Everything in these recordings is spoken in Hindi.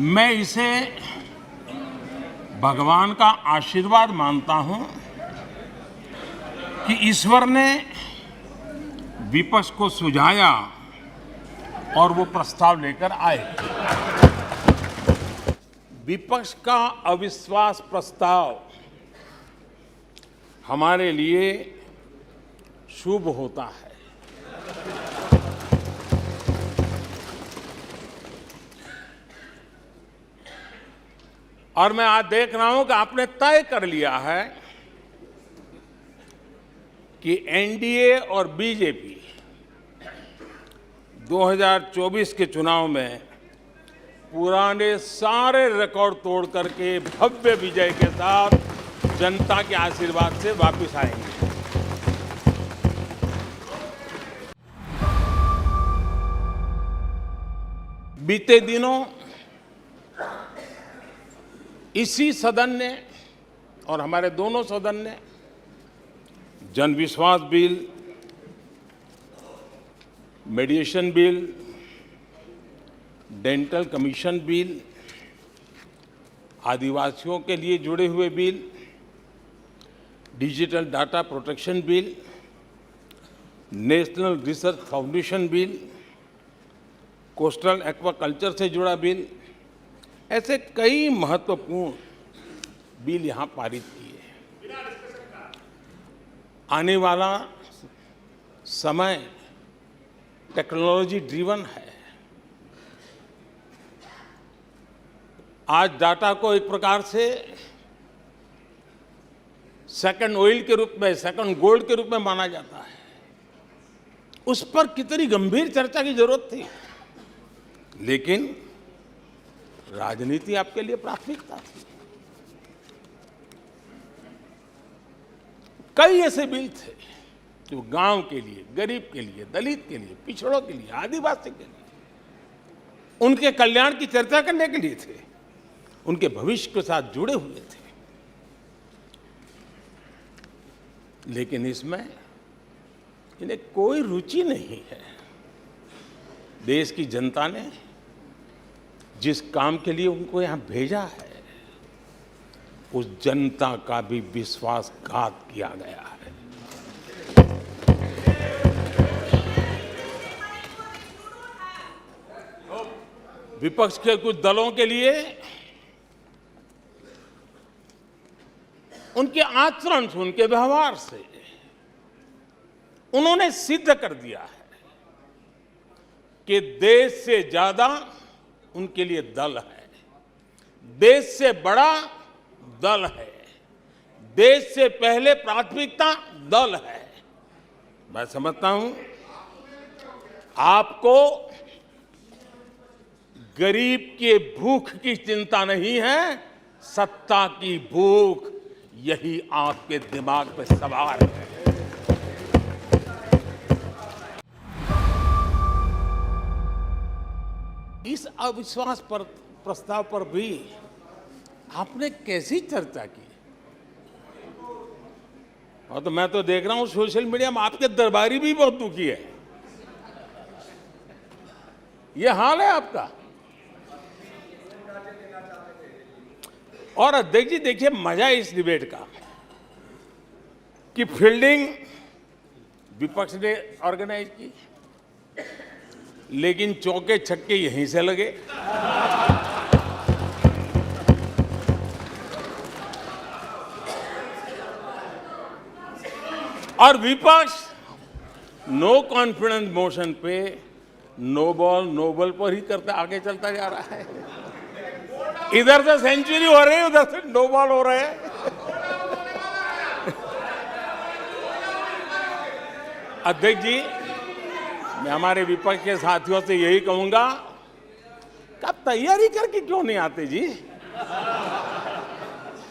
मैं इसे भगवान का आशीर्वाद मानता हूं कि ईश्वर ने विपक्ष को सुझाया और वो प्रस्ताव लेकर आए। विपक्ष का अविश्वास प्रस्ताव हमारे लिए शुभ होता है। और मैं आज देख रहा हूं कि आपने तय कर लिया है कि एनडीए और बीजेपी 2024 के चुनाव में पुराने सारे रिकॉर्ड तोड़ करके भव्य विजय के साथ जनता के आशीर्वाद से वापस आएंगे। बीते दिनों इसी सदन ने और हमारे दोनों सदन ने जनविश्वास bill, mediation bill, dental commission bill, आदिवासियों के लिए जुड़े हुए bill, digital data protection bill, national research foundation bill, coastal aquaculture से जुड़ा बिल, ऐसे कई महत्वपूर्ण बिल यहां पारित किए। आने वाला समय टेक्नोलॉजी ड्रिवन है। आज डाटा को एक प्रकार से सेकंड ऑयल के रूप में, सेकंड गोल्ड के रूप में माना जाता है। उस पर कितनी गंभीर चर्चा की जरूरत थी, लेकिन राजनीति आपके लिए प्राथमिकता थी। कई ऐसे बिल थे जो गांव के लिए, गरीब के लिए, दलित के लिए, पिछड़ों के लिए, आदिवासी के लिए, उनके कल्याण की चर्चा करने के लिए थे, उनके भविष्य के साथ जुड़े हुए थे। लेकिन इसमें इन्हें कोई रुचि नहीं है। देश की जनता ने जिस काम के लिए उनको यहां भेजा है, उस जनता का भी विश्वासघात किया गया है। विपक्ष के कुछ दलों के लिए उनके आचरण से, उनके व्यवहार से उन्होंने सिद्ध कर दिया है कि देश से ज्यादा उनके लिए दल है, देश से बड़ा दल है, देश से पहले प्राथमिकता दल है। मैं समझता हूं आपको गरीब के भूख की चिंता नहीं है, सत्ता की भूख यही आपके दिमाग पे सवार है। इस अविश्वास पर प्रस्ताव पर भी आपने कैसी चर्चा की? और तो मैं तो देख रहा हूं सोशल मीडिया में आपके दरबारी भी बहुत दुखी है। ये हाल है आपका। और अध्यक्ष जी देखिए, मजा है इस डिबेट का कि फील्डिंग विपक्ष ने ऑर्गेनाइज की, लेकिन चौके छक्के यहीं से लगे। और विपक्ष नो कॉन्फिडेंस मोशन पे नो बॉल नो बॉल पर ही करते आगे चलता जा रहा है। इधर से सेंचुरी हो रही है, उधर से नो बॉल हो रहे हैं। अध्यक्ष जी, मैं हमारे विपक्ष के साथियों से यही कहूंगा कि आप तैयारी करके क्यों नहीं आते जी?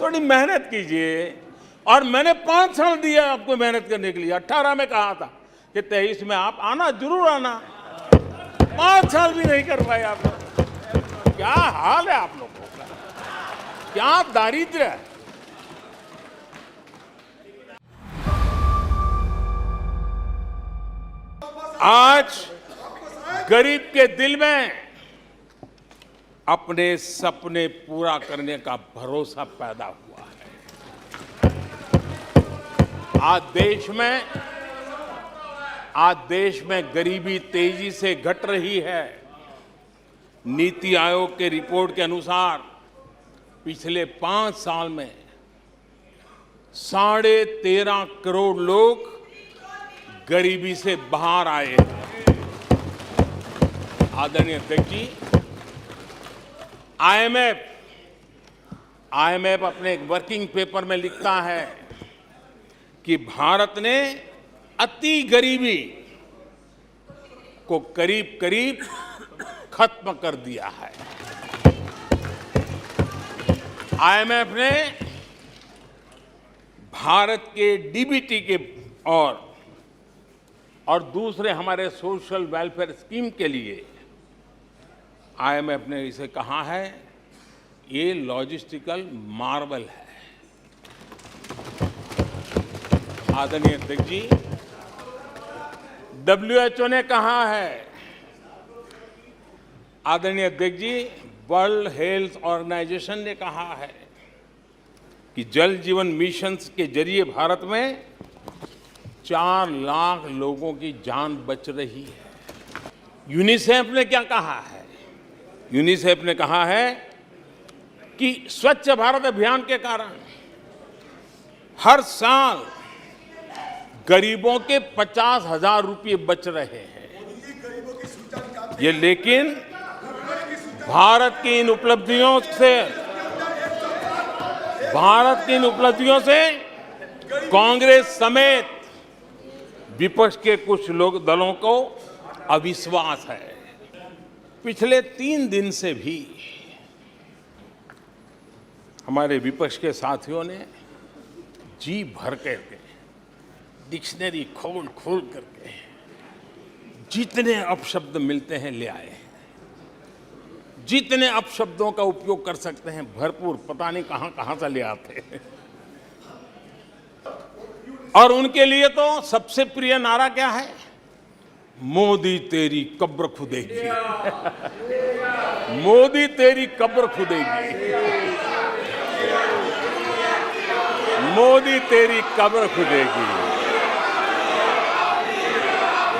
थोड़ी मेहनत कीजिए। और मैंने 5 साल दिया आपको मेहनत करने के लिए। 18 में कहा था कि 23 में आप आना, जरूर आना। 5 साल भी नहीं कर पाए आप। क्या हाल है आप लोगों का, क्या दारिद्र्य है। आज गरीब के दिल में अपने सपने पूरा करने का भरोसा पैदा हुआ है। आज देश में गरीबी तेजी से घट रही है। नीति आयोग के रिपोर्ट के अनुसार पिछले 5 साल में 13.5 करोड़ लोग गरीबी से बाहर आए हैं। आदरणीय अध्यक्ष जी, आईएमएफ अपने एक वर्किंग पेपर में लिखता है कि भारत ने अति गरीबी को करीब करीब खत्म कर दिया है। आईएमएफ ने भारत के डीबीटी के और दूसरे हमारे सोशल वेलफेयर स्कीम के लिए आईएमएफ ने इसे कहा है, ये लॉजिस्टिकल मार्वल है। आदरणीय अध्यक्ष जी, WHO ने कहा है, आदरणीय अध्यक्ष जी, वर्ल्ड हेल्थ ऑर्गेनाइजेशन ने कहा है कि जल जीवन मिशन के जरिए भारत में 4 लाख लोगों की जान बच रही है। यूनिसेफ ने क्या कहा है? यूनिसेफ ने कहा है कि स्वच्छ भारत अभियान के कारण हर साल गरीबों के 50,000 रुपये बच रहे हैं। ये लेकिन भारत की इन उपलब्धियों से कांग्रेस समेत विपक्ष के कुछ लोग दलों को अविश्वास है। पिछले 3 दिन से भी हमारे विपक्ष के साथियों ने जी भर करके डिक्शनरी खोल करके जितने अपशब्द मिलते हैं ले आए। जितने अपशब्दों का उपयोग कर सकते हैं भरपूर, पता नहीं कहां से ले आते हैं। और उनके लिए तो सबसे प्रिय नारा क्या है? मोदी तेरी कब्र खुदेगी। मोदी तेरी कब्र खुदेगी। मोदी तेरी कब्र खुदेगी।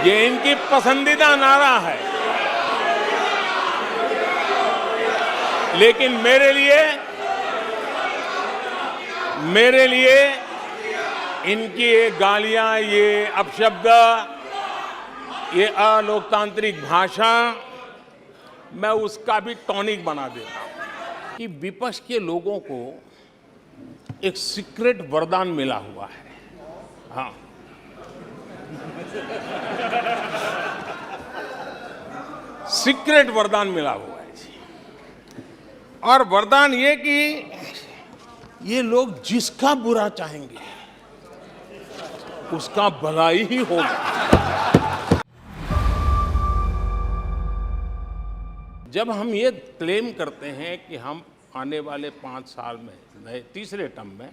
ये इनकी पसंदीदा नारा है। लेकिन मेरे लिए इनकी ये गालियां, ये अपशब्द, ये अलोकतांत्रिक भाषा मैं उसका भी टॉनिक बना देता हूं कि विपक्ष के लोगों को एक सीक्रेट वरदान मिला हुआ है। हाँ, सीक्रेट वरदान मिला हुआ है जी। और वरदान ये कि ये लोग जिसका बुरा चाहेंगे उसका भलाई ही होगा। जब हम ये क्लेम करते हैं कि हम आने वाले 5 साल में नए तीसरे टर्म में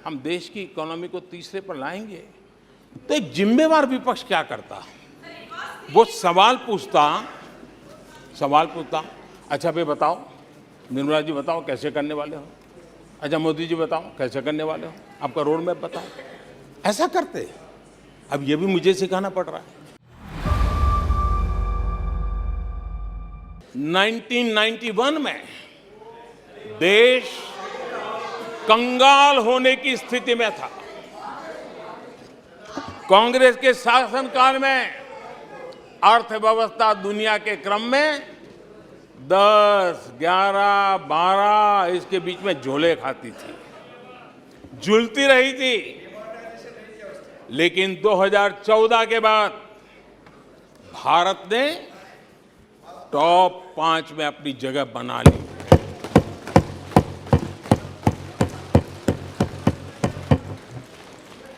हम देश की इकोनॉमी को तीसरे पर लाएंगे, तो एक जिम्मेवार विपक्ष क्या करता? वो सवाल पूछता, अच्छा भाई बताओ, निर्मला जी बताओ कैसे करने वाले हो? अच्छा मोदी जी बताओ कैसे करने वाले हो? आपका रोड मैप बताओ। ऐसा करते। अब ये भी मुझे सिखाना पड़ रहा है। 1991 में देश कंगाल होने की स्थिति में था। कांग्रेस के शासनकाल में अर्थव्यवस्था दुनिया के क्रम में 10, 11, 12 इसके बीच में झोले खाती थी, झूलती रही थी। लेकिन 2014 के बाद भारत ने टॉप 5 में अपनी जगह बना ली।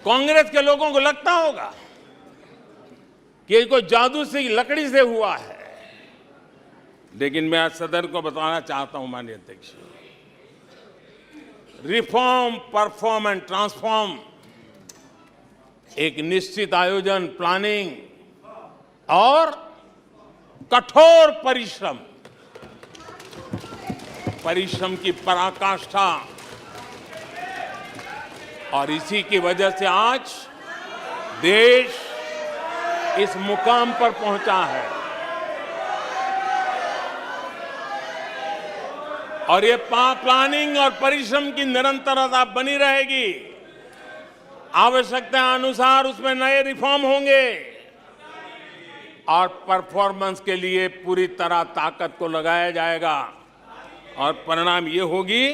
कांग्रेस के लोगों को लगता होगा कि ये कोई जादू से लकड़ी से हुआ है, लेकिन मैं आज सदन को बताना चाहता हूं माननीय अध्यक्ष, रिफॉर्म, परफॉर्म एंड ट्रांसफॉर्म एक निश्चित आयोजन, प्लानिंग और कठोर परिश्रम परिश्रम की पराकाष्ठा, और इसी की वजह से आज देश इस मुकाम पर पहुंचा है। और ये प्लानिंग और परिश्रम की निरंतरता बनी रहेगी। आवश्यकता अनुसार उसमें नए रिफॉर्म होंगे और परफॉर्मेंस के लिए पूरी तरह ताकत को लगाया जाएगा। और परिणाम ये होगी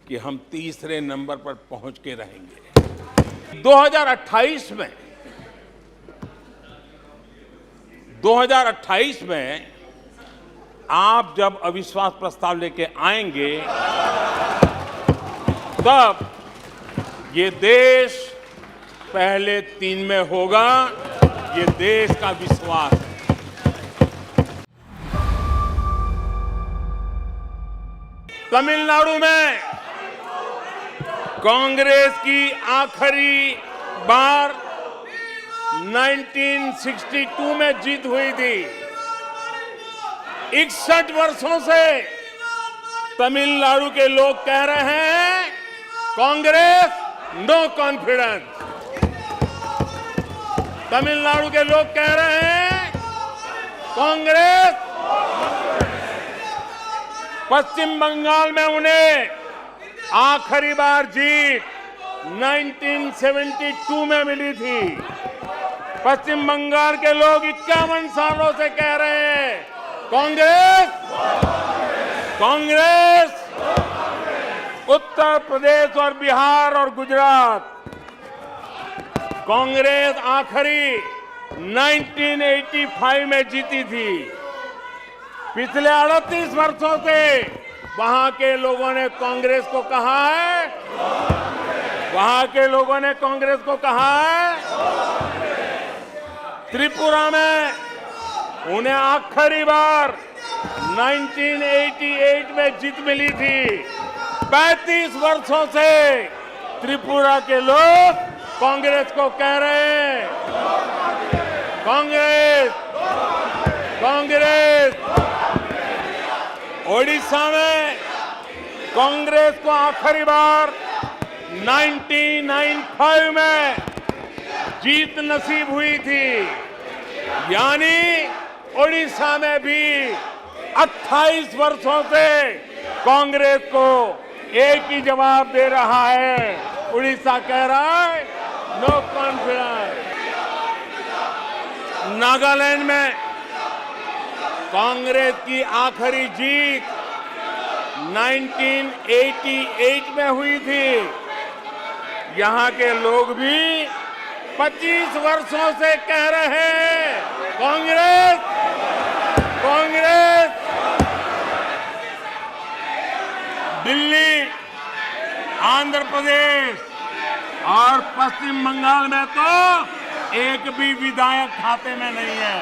कि हम तीसरे नंबर पर पहुंच के रहेंगे। 2028 में आप जब अविश्वास प्रस्ताव लेके आएंगे, तब ये देश पहले 3 में होगा। ये देश का विश्वास है। तमिलनाडु में कांग्रेस की आखिरी बार 1962 में जीत हुई थी। 61 वर्षों से तमिलनाडु के लोग कह रहे हैं कांग्रेस नो कॉन्फिडेंस। तमिलनाडु के लोग कह रहे हैं कांग्रेस। पश्चिम बंगाल में उन्हें आखिरी बार जीत 1972 में मिली थी। पश्चिम बंगाल के लोग 51 सालों से कह रहे हैं कांग्रेस कांग्रेस। उत्तर प्रदेश और बिहार और गुजरात कांग्रेस आखिरी 1985 में जीती थी। पिछले 38 वर्षों से वहां के लोगों ने कांग्रेस को कहा है, वहां के लोगों ने कांग्रेस को कहा है। त्रिपुरा में उन्हें आखिरी बार 1988 में जीत मिली थी। 35 वर्षों से त्रिपुरा के लोग कांग्रेस को कह रहे हैं कांग्रेस कांग्रेस। ओडिशा में कांग्रेस को आखिरी बार 1995 में जीत नसीब हुई थी। यानी ओडिशा में भी 28 वर्षों से कांग्रेस को एक ही जवाब दे रहा है। उड़ीसा कह रहा है नो कॉन्फिडेंस। नागालैंड में कांग्रेस की आखिरी जीत 1988 में हुई थी। यहां के लोग भी 25 वर्षों से कह रहे हैं कांग्रेस कांग्रेस। दिल्ली, आंध्र प्रदेश और पश्चिम बंगाल में तो एक भी विधायक खाते में नहीं है।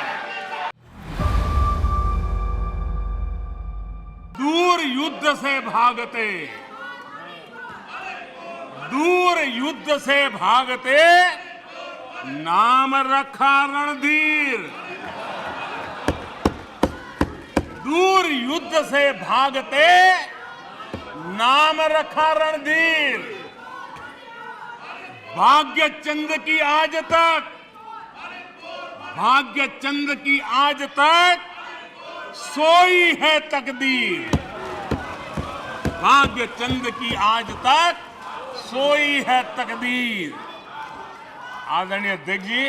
दूर युद्ध से भागते, दूर युद्ध से भागते, नाम रखा रणधीर। दूर युद्ध से भागते, नाम रखा रणधीर। भाग्य चंद की आज तक, भाग्य चंद की आज तक सोई है तकदीर। भाग्य चंद की आज तक सोई है तकदीर। आदरणीय अध्यक्ष जी,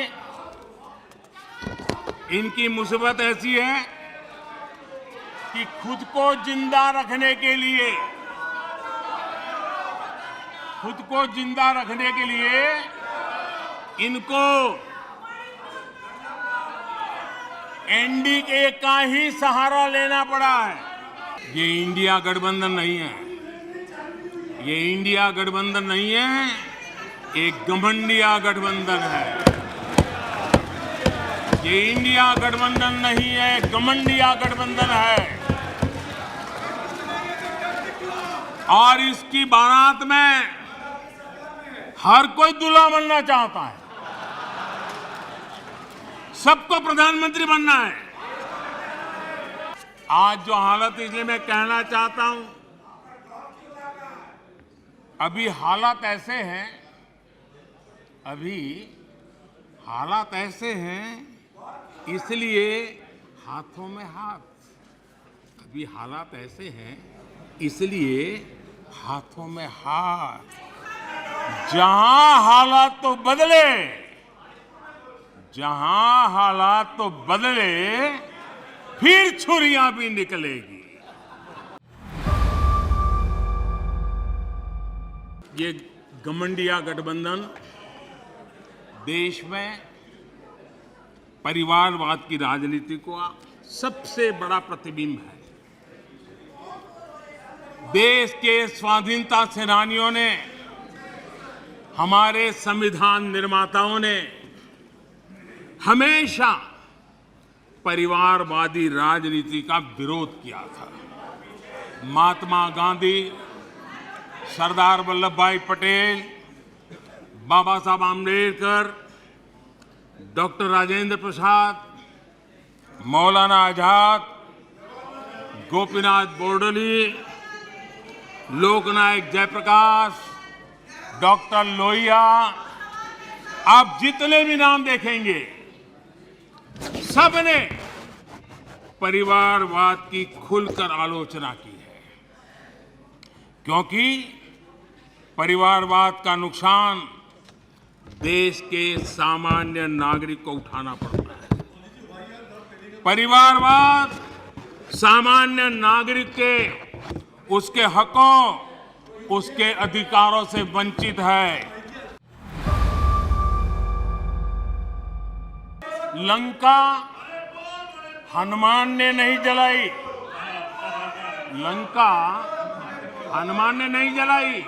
इनकी मुसीबत ऐसी है कि खुद को जिंदा रखने के लिए, खुद को जिंदा रखने के लिए इनको एनडीए का ही सहारा लेना पड़ा है। ये इंडिया गठबंधन नहीं है, ये इंडिया गठबंधन नहीं है, एक घमंडिया गठबंधन है। ये इंडिया गठबंधन नहीं है, घमंडिया गठबंधन है। और इसकी बारात में हर कोई दूल्हा बनना चाहता है, सबको प्रधानमंत्री बनना है। आज जो हालत, इसलिए मैं कहना चाहता हूं अभी हालात ऐसे हैं इसलिए हाथों में हाथ। अभी हालात ऐसे हैं इसलिए हाथों में हाथ। जहां हालात तो बदले फिर छुरियां भी निकलेगी। ये घमंडिया गठबंधन देश में परिवारवाद की राजनीति का सबसे बड़ा प्रतिबिंब है। देश के स्वाधीनता सेनानियों ने, हमारे संविधान निर्माताओं ने हमेशा परिवारवादी राजनीति का विरोध किया था। महात्मा गांधी, सरदार वल्लभ भाई पटेल, बाबा साहब आम्बेडकर, डॉक्टर राजेंद्र प्रसाद, मौलाना आजाद, गोपीनाथ बोरदोली, लोकनायक जयप्रकाश, डॉक्टर लोहिया, आप जितने भी नाम देखेंगे सबने परिवारवाद की खुलकर आलोचना की है, क्योंकि परिवारवाद का नुकसान देश के सामान्य नागरिक को उठाना पड़ता है। परिवारवाद सामान्य नागरिक के उसके हकों, उसके अधिकारों से वंचित है। लंका हनुमान ने नहीं जलाई, लंका हनुमान ने नहीं जलाई,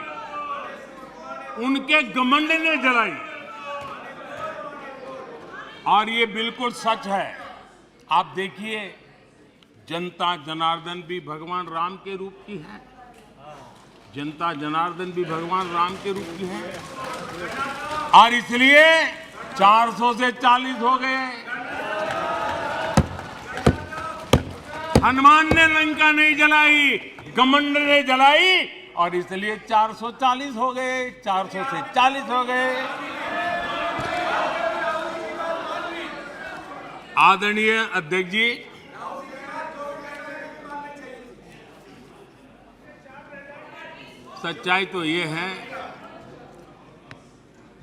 उनके घमंड ने जलाई। और ये बिल्कुल सच है। आप देखिए, जनता जनार्दन भी भगवान राम के रूप की है। जनता जनार्दन भी भगवान राम के रूप की है, और इसलिए 400 से 40 हो गए। हनुमान ने लंका नहीं जलाई, घमंड ने जलाई, और इसलिए 440 हो गए, 400 से 40 हो गए। आदरणीय अध्यक्ष जी, सच्चाई तो ये है,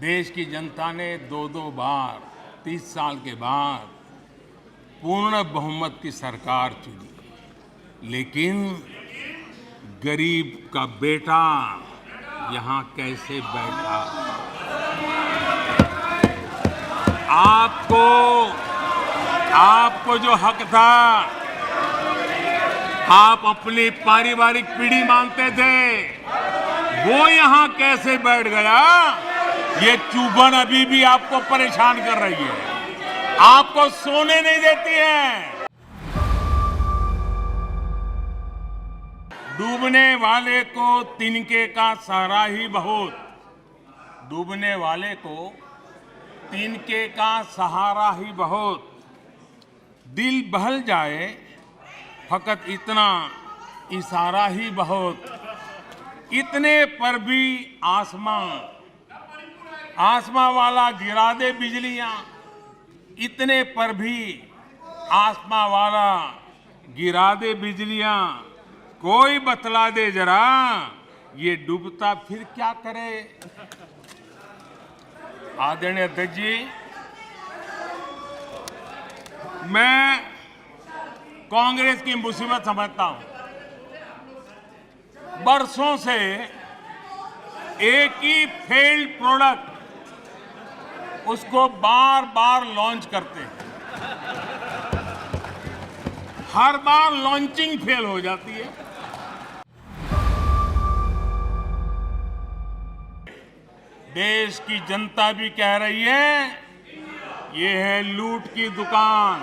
देश की जनता ने 2-2 बार 30 साल के बाद पूर्ण बहुमत की सरकार चुनी, लेकिन गरीब का बेटा यहां कैसे बैठा? आपको जो हक था, आप अपनी पारिवारिक पीढ़ी मानते थे, वो यहां कैसे बैठ गया? ये चुभन अभी भी आपको परेशान कर रही है, आपको सोने नहीं देती है। डूबने वाले को तिनके का सहारा ही बहुत, डूबने वाले को तिनके का सहारा ही बहुत। दिल बहल जाए फकत इतना इशारा ही बहुत। इतने पर भी आसमां वाला गिरा दे बिजलियां, इतने पर भी आसमां वाला गिरा दे बिजलियां। कोई बतला दे जरा, ये डूबता फिर क्या करे? आदरणीय अध्यक्ष जी, मैं कांग्रेस की मुसीबत समझता हूं। बरसों से एक ही फेल्ड प्रोडक्ट, उसको बार बार लॉन्च करते हैं, हर बार लॉन्चिंग फेल हो जाती है। देश की जनता भी कह रही है, ये है लूट की दुकान,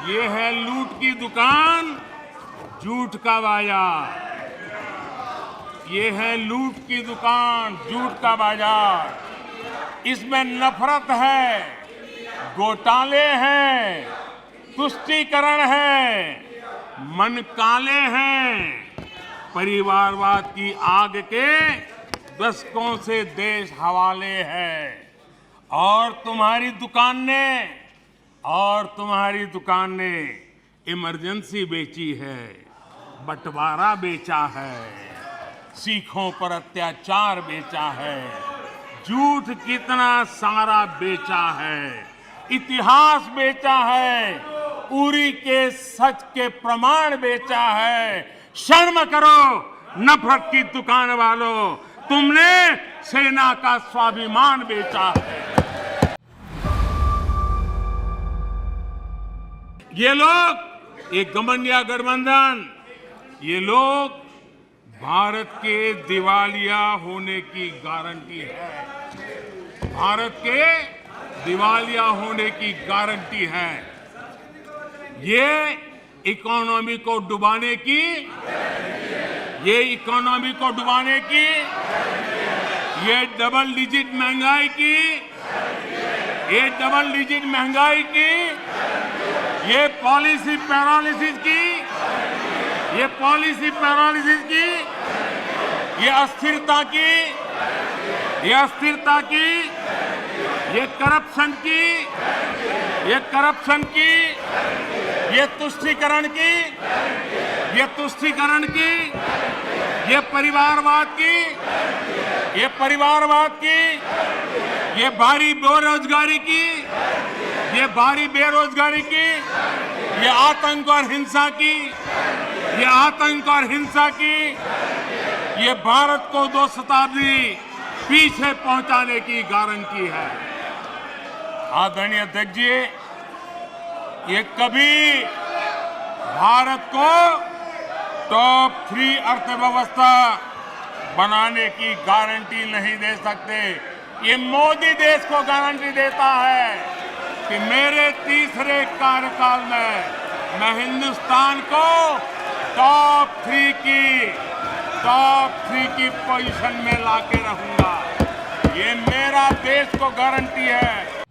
ये है लूट की दुकान, झूठ का बाजार। ये है लूट की दुकान, झूठ का बाजार। इसमें नफरत है, घोटाले हैं, तुष्टीकरण है, मन काले हैं, परिवारवाद की आग के दशकों से देश हवाले है और तुम्हारी दुकान ने इमरजेंसी बेची है, बंटवारा बेचा है, सिखों पर अत्याचार बेचा है, झूठ कितना सारा बेचा है, इतिहास बेचा है, उरी के सच के प्रमाण बेचा है। शर्म करो नफरत की दुकान वालों, तुमने सेना का स्वाभिमान बेचा है। ये लोग, ये घमंडिया गठबंधन, ये लोग भारत के दिवालिया होने की गारंटी है, भारत के दिवालिया होने की गारंटी है। ये इकोनॉमी को डुबाने की, ये इकोनॉमी को डुबाने की, ये डबल डिजिट महंगाई की, ये डबल डिजिट महंगाई की, ये पॉलिसी पैरालिसिस की, ये पॉलिसी पैरालिसिस की, ये अस्थिरता की, ये अस्थिरता की, ये करप्शन की, ये करप्शन की, ये तुष्टीकरण की, ये तुष्टीकरण की, ये परिवारवाद की, ये परिवारवाद की, ये भारी बेरोजगारी की, ये भारी बेरोजगारी की, ये आतंक और हिंसा की, ये आतंक और हिंसा की, ये भारत को 2 शताब्दी पीछे पहुंचाने की गारंटी है। आदरणीय अध्यक्ष जी, ये कभी भारत को टॉप 3 अर्थव्यवस्था बनाने की गारंटी नहीं दे सकते। ये मोदी देश को गारंटी देता है कि मेरे तीसरे कार्यकाल में मैं हिंदुस्तान को टॉप 3 की पोजीशन में लाके रहूंगा। ये मेरा देश को गारंटी है।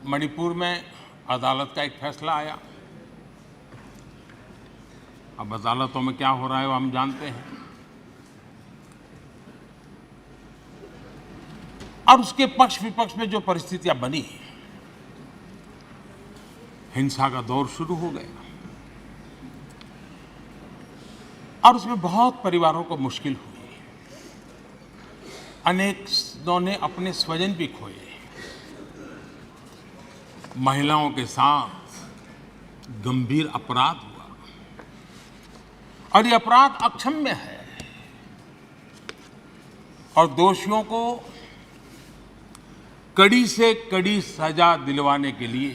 मणिपुर में अदालत का एक फैसला आया। अब अदालतों में क्या हो रहा है वो हम जानते हैं। और उसके पक्ष विपक्ष में जो परिस्थितियां बनी, हिंसा का दौर शुरू हो गया और उसमें बहुत परिवारों को मुश्किल हुई। अनेकों ने अपने स्वजन भी खोए। महिलाओं के साथ गंभीर अपराध हुआ और ये अपराध अक्षम्य है और दोषियों को कड़ी से कड़ी सजा दिलवाने के लिए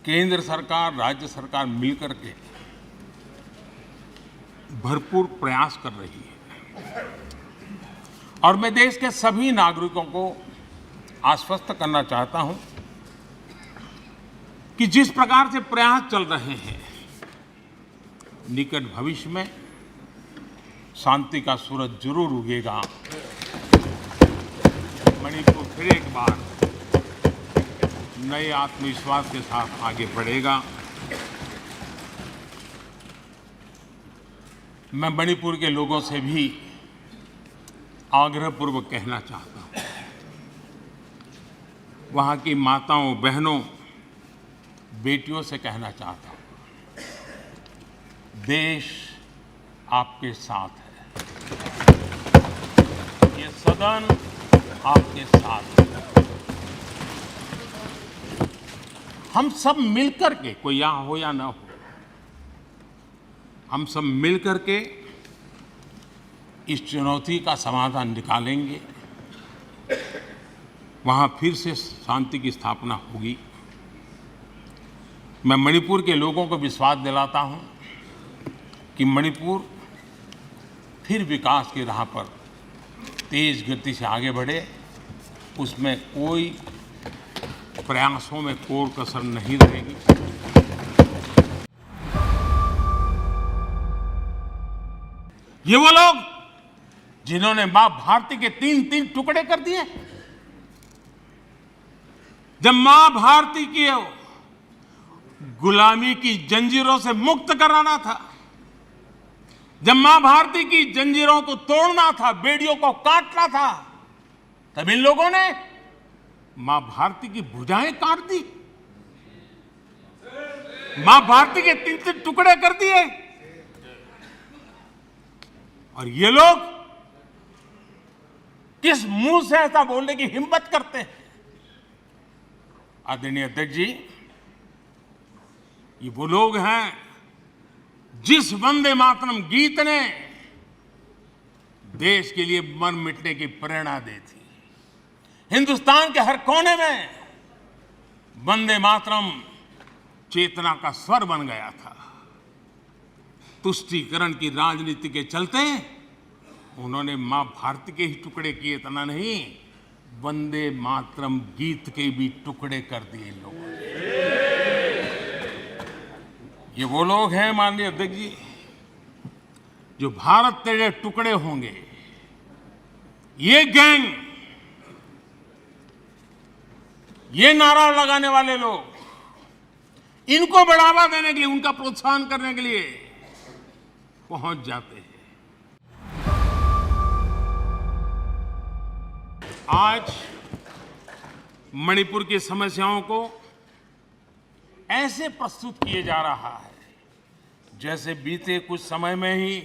केंद्र सरकार, राज्य सरकार मिलकर के भरपूर प्रयास कर रही है। और मैं देश के सभी नागरिकों को आश्वस्त करना चाहता हूं कि जिस प्रकार से प्रयास चल रहे हैं, निकट भविष्य में शांति का सूरज जरूर उगेगा। मणिपुर फिर एक बार नए आत्मविश्वास के साथ आगे बढ़ेगा। मैं मणिपुर के लोगों से भी आग्रहपूर्वक कहना चाहता हूं, वहां की माताओं, बहनों, बेटियों से कहना चाहता हूं, देश आपके साथ है। ये सदन आपके साथ है। हम सब मिलकर के, कोई यहां हो या ना हो, हम सब मिलकर के इस चुनौती का समाधान निकालेंगे। वहां फिर से शांति की स्थापना होगी। मैं मणिपुर के लोगों को विश्वास दिलाता हूं कि मणिपुर फिर विकास की राह पर तेज गति से आगे बढ़े। उसमें कोई प्रयासों में कोई कसर नहीं रहेगी। ये वो लोग जिन्होंने मां भारती के 3-3 टुकड़े कर दिए। जब मां भारती की गुलामी की जंजीरों से मुक्त कराना था, जब मां भारती की जंजीरों को तोड़ना था, बेड़ियों को काटना था, तब इन लोगों ने मां भारती की भुजाएं काट दी, मां भारती के 3-3 टुकड़े कर दिए। और ये लोग किस मुंह से ऐसा बोलने की हिम्मत करते हैं? आदरणीय अध्यक्ष जी, ये वो लोग हैं जिस वंदे मातरम गीत ने देश के लिए मर मिटने की प्रेरणा दी थी। हिंदुस्तान के हर कोने में वंदे मातरम चेतना का स्वर बन गया था। तुष्टीकरण की राजनीति के चलते उन्होंने मां भारती के ही टुकड़े किए, इतना नहीं, वंदे मातरम गीत के भी टुकड़े कर दिए लोगों ने। ये वो लोग हैं माननीय अध्यक्ष जी, जो भारत तेरे टुकड़े होंगे, ये गैंग, ये नारा लगाने वाले लोग, इनको बढ़ावा देने के लिए, उनका प्रोत्साहन करने के लिए पहुंच जाते हैं। आज मणिपुर की समस्याओं को ऐसे प्रस्तुत किए जा रहा है जैसे बीते कुछ समय में ही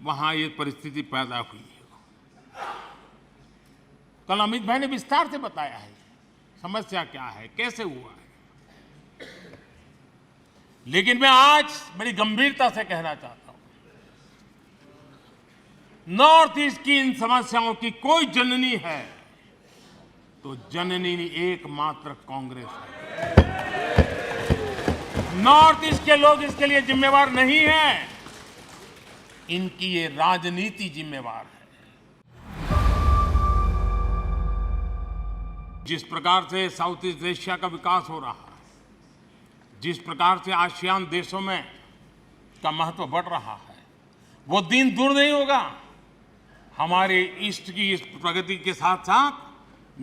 वहां ये परिस्थिति पैदा हुई है। कल अमित भाई ने विस्तार से बताया है समस्या क्या है, कैसे हुआ है, लेकिन मैं आज बड़ी गंभीरता से कहना चाहता हूं, नॉर्थ ईस्ट की इन समस्याओं की कोई जननी है तो जननी एकमात्र कांग्रेस है। नॉर्थ ईस्ट के लोग इसके लिए जिम्मेवार नहीं हैं, इनकी ये राजनीति जिम्मेवार है। जिस प्रकार से साउथ ईस्ट एशिया का विकास हो रहा है, जिस प्रकार से आसियान देशों में का महत्व बढ़ रहा है, वो दिन दूर नहीं होगा हमारे ईस्ट की इस प्रगति के साथ साथ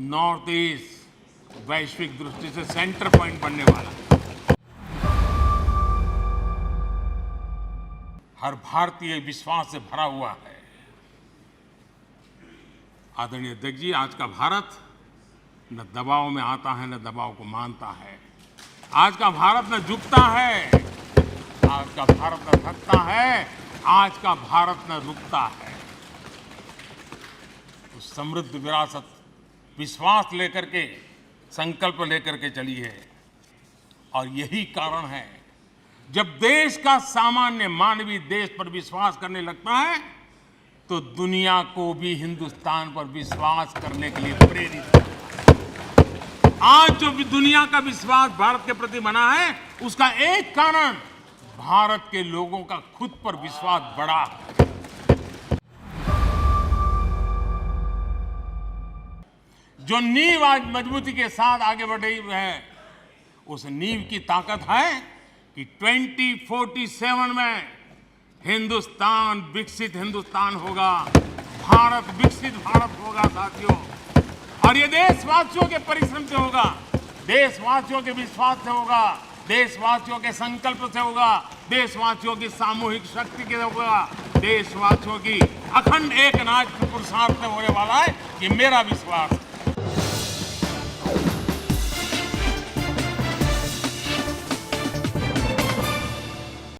नॉर्थ ईस्ट वैश्विक दृष्टि से सेंटर पॉइंट बनने वाला है। हर भारतीय विश्वास से भरा हुआ है। आदरणीय अध्यक्ष जी, आज का भारत न दबाव में आता है न दबाव को मानता है। आज का भारत न झुकता है, आज का भारत न थकता है, आज का भारत न रुकता है। उस समृद्ध विरासत, विश्वास लेकर के, संकल्प लेकर के चली है। और यही कारण है, जब देश का सामान्य मानवीय देश पर विश्वास करने लगता है तो दुनिया को भी हिंदुस्तान पर विश्वास करने के लिए प्रेरित करता है। आज जो भी दुनिया का विश्वास भारत के प्रति बना है, उसका एक कारण भारत के लोगों का खुद पर विश्वास बढ़ा है। जो नींव आज मजबूती के साथ आगे बढ़ रही है, उस नींव की ताकत है कि 2047 में हिंदुस्तान विकसित हिंदुस्तान होगा, भारत विकसित भारत होगा साथियों। और ये देशवासियों के परिश्रम से होगा, देशवासियों के विश्वास से होगा, देशवासियों के संकल्प से होगा, देशवासियों की सामूहिक शक्ति से होगा, देशवासियों की अखंड एक नाच पुरुषार्थ से होने वाला है। ये मेरा विश्वास है।